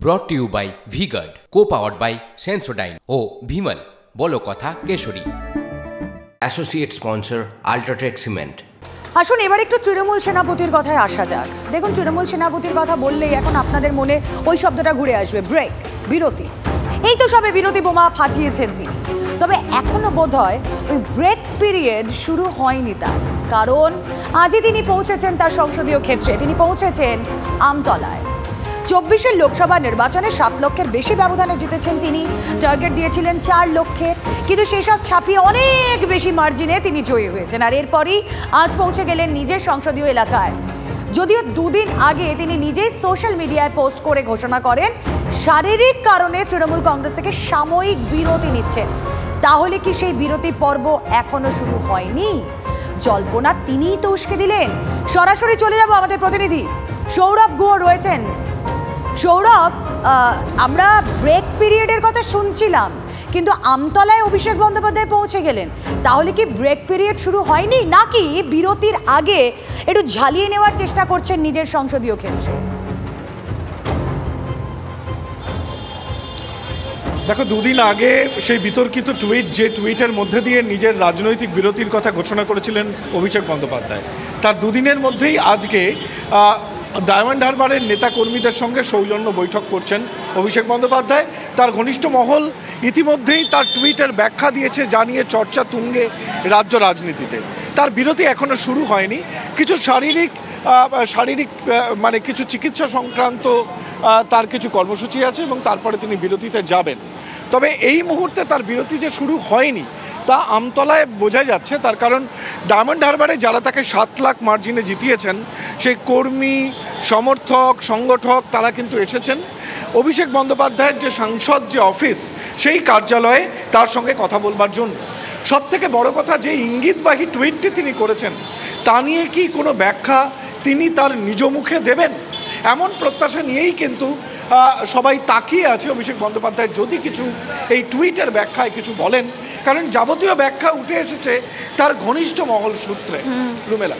ব্রট to you by V-Guard, co-powered by Sensodyne ও ভিমল বলো কথা Keshari. Associate sponsor UltraTech cement. আসুন এবার একটু তৃণমূল সেনাপতির কথায় আসা যাক। দেখুন, তৃণমূল সেনাপতির কথা বললেই এখন আপনাদের মনে ওই শব্দটা ঘুরে আসবে, ব্রেক, বিরতি। এই তো সবে বিরতি বোমা ফাটিয়েছেন তিনি, তবে এখনো বোধহয় ওই ব্রেক পিরিয়ড শুরু হয়নি তার, কারণ আজই তিনি পৌঁছেছেন তার সংসদীয় ক্ষেত্রে। তিনি পৌঁছেছেন আমতলায়। 24-এর লোকসভা নির্বাচনে 7 লক্ষের বেশি ব্যবধানে জিতেছেন তিনি। টার্গেট দিয়েছিলেন 4 লক্ষের, কিন্তু সেসব ছাপিয়ে অনেক বেশি মার্জিনে তিনি জয়ী হয়েছেন। আর এরপরই আজ পৌঁছে গেলেন নিজের সংসদীয় এলাকায়। যদিও 2 দিন আগে তিনি নিজেই সোশ্যাল মিডিয়ায় পোস্ট করে ঘোষণা করেন শারীরিক কারণে তৃণমূল কংগ্রেস থেকে সাময়িক বিরতি নিচ্ছেন। তাহলে কি সেই বিরতি পর্ব এখনো শুরু হয়নি? জল্পনা তিনিই তো উস্কে দিলেন। সরাসরি চলে যাব, আমাদের প্রতিনিধি সৌরভ গুহ রয়েছেন। সৌরভ, আমরা ব্রেক পিরিয়ডের কথা শুনছিলাম, কিন্তু আমতলায় অভিষেক বন্দ্যোপাধ্যায় পৌঁছে গেলেন। তাহলে কি ব্রেক পিরিয়ড শুরু হয়নি, নাকি বিরতির আগে একটু ঝালিয়ে নেওয়ার চেষ্টা করছেন নিজের সংসদীয় ক্ষেত্রে? দেখো, 2 দিন আগে সেই বিতর্কিত টুইট, যে টুইটের মধ্যে দিয়ে নিজের রাজনৈতিক বিরতির কথা ঘোষণা করেছিলেন অভিষেক বন্দ্যোপাধ্যায়, তার 2 দিনের মধ্যেই আজকে ডায়মন্ড হারবারের নেতাকর্মীদের সঙ্গে সৌজন্য বৈঠক করছেন অভিষেক বন্দ্যোপাধ্যায়। তার ঘনিষ্ঠ মহল ইতিমধ্যেই তার টুইটের ব্যাখ্যা দিয়েছে, জানিয়ে চর্চা তুঙ্গে রাজ্য রাজনীতিতে। তার বিরতি এখনও শুরু হয়নি। কিছু শারীরিক মানে কিছু চিকিৎসা সংক্রান্ত তার কিছু কর্মসূচি আছে এবং তারপরে তিনি বিরতিতে যাবেন। তবে এই মুহূর্তে তার বিরতি যে শুরু হয়নি তা আমতলায় বোঝা যাচ্ছে। তার কারণ ডায়মন্ড হারবারে যারা তাকে 7 লাখ মার্জিনে জিতিয়েছেন, সেই কর্মী, সমর্থক, সংগঠক তারা কিন্তু এসেছেন অভিষেক বন্দ্যোপাধ্যায়ের যে সাংসদ যে অফিস, সেই কার্যালয়ে তার সঙ্গে কথা বলবার জন্য। সবথেকে বড় কথা, যে ইঙ্গিতবাহী টুইটটি তিনি করেছেন তা নিয়ে কি কোনো ব্যাখ্যা তিনি তার নিজ মুখে দেবেন, এমন প্রত্যাশা নিয়েই কিন্তু সবাই তাকিয়ে আছে অভিষেক বন্দ্যোপাধ্যায় যদি কিছু এই টুইটের ব্যাখ্যায় কিছু বলেন, কারণ যাবতীয় ব্যাখ্যা উঠে এসেছে তার ঘনিষ্ঠ মহল সূত্রে। রুমেলা,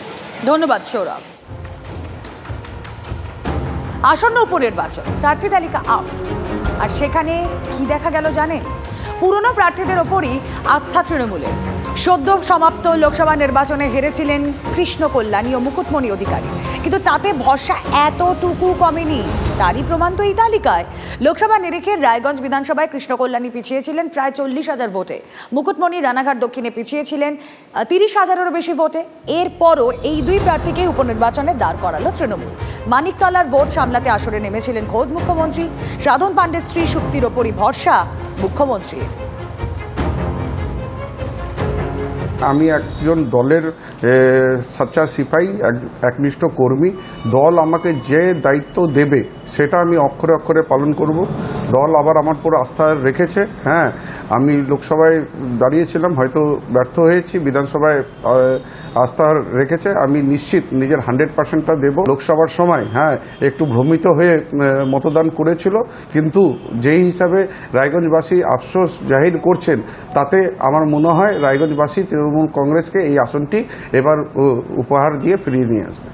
ধন্যবাদ সৌরভ। আসন্ন উপনির্বাচন, প্রার্থী তালিকা আউট, আর সেখানে কি দেখা গেল জানেন? পুরনো প্রার্থীদের ওপরই আস্থা তৃণমূলের। সদ্য সমাপ্ত লোকসভা নির্বাচনে হেরেছিলেন কৃষ্ণ কল্যাণী ও মুকুটমণি অধিকারী, কিন্তু তাতে ভরসা এতটুকু কমেনি। তারই প্রমাণ তো এই তালিকায়। লোকসভা নিরিখে রায়গঞ্জ বিধানসভায় কৃষ্ণ কল্যাণী পিছিয়েছিলেন প্রায় 40,000 ভোটে। মুকুটমণি রানাঘাট দক্ষিণে পিছিয়েছিলেন 30,000-এরও বেশি ভোটে। এরপরও এই 2 প্রার্থীকে উপনির্বাচনে দাঁড় করালো তৃণমূল। মানিকতলার ভোট সামলাতে আসরে নেমেছিলেন খোদ মুখ্যমন্ত্রী। সাধন পাণ্ডের স্ত্রী শুক্তির ওপরই ভরসা মুখ্যমন্ত্রীর। আমি একজন দলের সচ্চা সিপাহী, একনিষ্ঠ কর্মী। দল আমাকে যে দায়িত্ব দেবে সেটা আমি অক্ষরে অক্ষরে পালন করব। দল আবার আমার পুরো আস্থা রেখেছে। হ্যাঁ, আমি লোকসভায় দাঁড়িয়েছিলাম, হয়তো ব্যর্থ হয়েছি, বিধানসভায় আস্থা রেখেছে। আমি নিশ্চিত নিজের 100%টা দেব। লোকসভার সময় একটু ভ্রমিত হয়ে মতদান করেছিল, কিন্তু যেই হিসাবে রায়গঞ্জবাসী আফসোস জাহির করছেন, তাতে আমার মনে হয় রায়গঞ্জবাসী তৃণমূল কংগ্রেসকে এই আসনটি এবার উপহার দিয়ে ফিরিয়ে নিয়ে আসবে।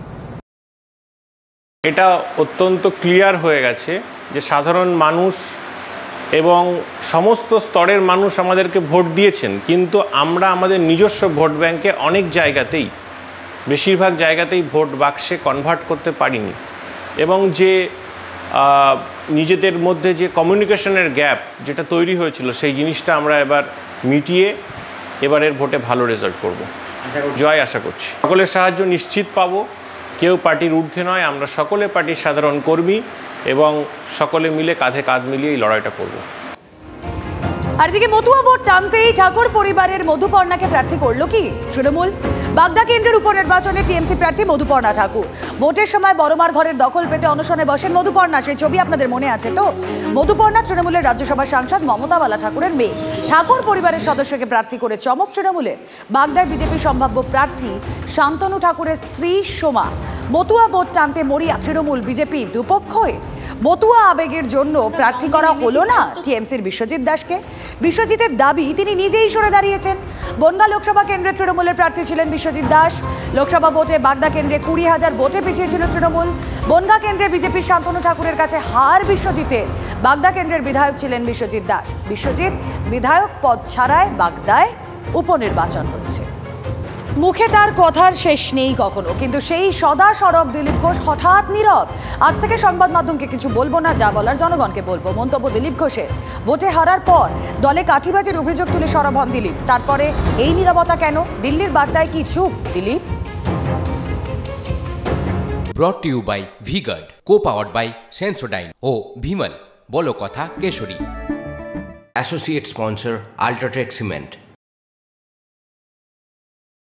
এটা অত্যন্ত ক্লিয়ার হয়ে গেছে যে সাধারণ মানুষ এবং সমস্ত স্তরের মানুষ আমাদেরকে ভোট দিয়েছেন, কিন্তু আমরা আমাদের নিজস্ব ভোট ব্যাংকে অনেক জায়গাতেই, বেশিরভাগ জায়গাতেই ভোট বাক্সে কনভার্ট করতে পারিনি। এবং যে নিজেদের মধ্যে যে কমিউনিকেশনের গ্যাপ যেটা তৈরি হয়েছিল, সেই জিনিসটা আমরা এবার মিটিয়ে এবারের ভোটে ভালো রেজাল্ট করব, জয় আশা করছি। সকলের সাহায্য নিশ্চিত পাবো। কেউ পার্টির ঊর্ধ্বে নয়, আমরা সকলে পার্টির সাধারণ কর্মী এবং সকলে মিলে কাঁধে কাঁধ মিলিয়ে এই লড়াইটা করব। আর এদিকে মতুয়া ভোট টানতেই ঠাকুর পরিবারের মধুপর্ণাকে প্রার্থী করলো কি তৃণমূল? বাগদা কেন্দ্রের উপনির্বাচনে টিএমসি প্রার্থী মধুপর্ণা ঠাকুর। ভোটের সময় বড়মার ঘরের দখল পেতে অনশনে বসেন মধুপর্ণা, সেই ছবি আপনাদের মনে আছে তো? মধুপর্ণা তৃণমূলের রাজ্যসভার সাংসদ মমতা বালা ঠাকুরের মেয়ে। ঠাকুর পরিবারের সদস্যকে প্রার্থী করে চমক তৃণমূলের। বাগদায় বিজেপির সম্ভাব্য প্রার্থী শান্তনু ঠাকুরের স্ত্রী সোমা। মতুয়া ভোট টানতে মরিয়া তৃণমূল বিজেপি দুপক্ষই। মতুয়া আবেগের জন্য প্রার্থী করা হলো না টিএমসির বিশ্বজিৎ দাসকে। বিশ্বজিতের দাবি তিনি নিজেই সরে দাঁড়িয়েছেন। বনগাঁ লোকসভা কেন্দ্রে তৃণমূলের প্রার্থী ছিলেন বিশ্বজিৎ দাস। লোকসভা ভোটে বাগদা কেন্দ্রে 20,000 ভোটে পিছিয়ে ছিল তৃণমূল। বনগাঁ কেন্দ্রে বিজেপির শান্তনু ঠাকুরের কাছে হার বিশ্বজিতের। বাগদা কেন্দ্রের বিধায়ক ছিলেন বিশ্বজিৎ দাস। বিশ্বজিৎ বিধায়ক পদ ছাড়ায় বাগদায় উপনির্বাচন হচ্ছে। মুখে তার কথার শেষ নেই কখনো, কিন্তু সেই সদা সরব দিলীপ ঘোষ হঠাৎ নীরব। আজ থেকে সংবাদ মাধ্যমকে কিছু বলবো না, যা বলার জনগণকে বলবো, মন্তব্য দিলীপ ঘোষের। ভোটে হারার পর দলে কাঠিবাজির অভিযোগ তুলে সরব হন দিলীপ। তারপরে এই নীরবতা কেন? দিল্লির বার্তায় কি চুপ Dilip? Brought to you by V-Guard, co-powered by Sensodyne ও ভিমল, বলো কথা Keshari. Associate sponsor UltraTech cement.